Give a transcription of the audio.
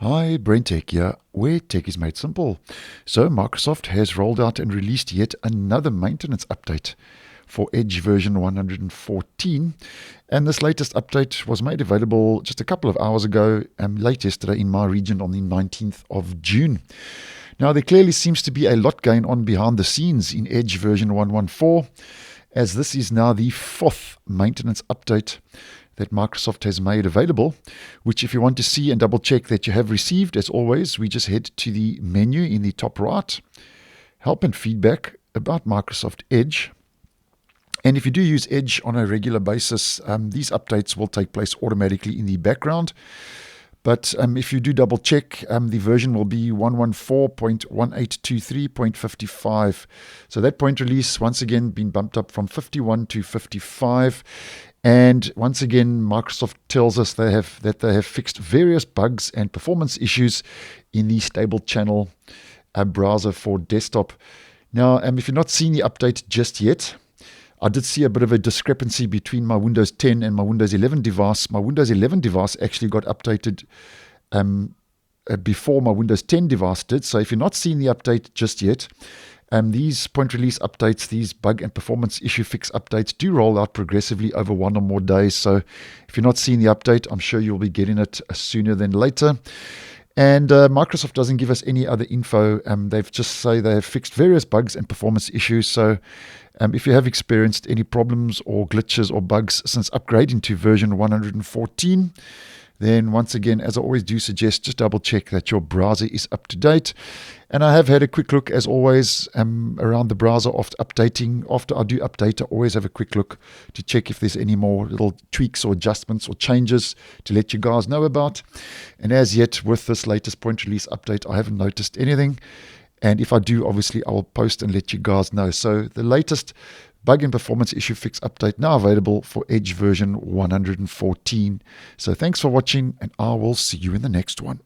Hi, BrenTech here, where tech is made simple. So Microsoft has rolled out and released yet another maintenance update for Edge version 114. And this latest update was made available just a couple of hours ago, late yesterday in my region on the 19th of June. Now, there clearly seems to be a lot going on behind the scenes in Edge version 114, as this is now the fourth maintenance update that Microsoft has made available, which if you want to see and double check that you have received, as always, we just head to the menu in the top right, help and feedback about Microsoft Edge. And if you do use Edge on a regular basis, these updates will take place automatically in the background. But if you do double check, the version will be 114.1823.55. So that point release, once again, been bumped up from 51 to 55. And once again, Microsoft tells us that they have fixed various bugs and performance issues in the stable channel browser for desktop. Now, if you've not seen the update just yet, I did see a bit of a discrepancy between my Windows 10 and my Windows 11 device. My Windows 11 device actually got updated before my Windows 10 device did. So if you've not seen the update just yet, these point release updates, these bug and performance issue fix updates do roll out progressively over one or more days. So if you're not seeing the update, I'm sure you'll be getting it sooner than later. And Microsoft doesn't give us any other info. They've just say they have fixed various bugs and performance issues. So if you have experienced any problems or glitches or bugs since upgrading to version 114, then once again, as I always do suggest, just double check that your browser is up to date. And I have had a quick look, as always, around the browser after updating. After I do update, I always have a quick look to check if there's any more little tweaks or adjustments or changes to let you guys know about. And as yet, with this latest point release update, I haven't noticed anything. And if I do, obviously, I will post and let you guys know. So the latest bug and performance issue fix update now available for Edge version 114. So thanks for watching, and I will see you in the next one.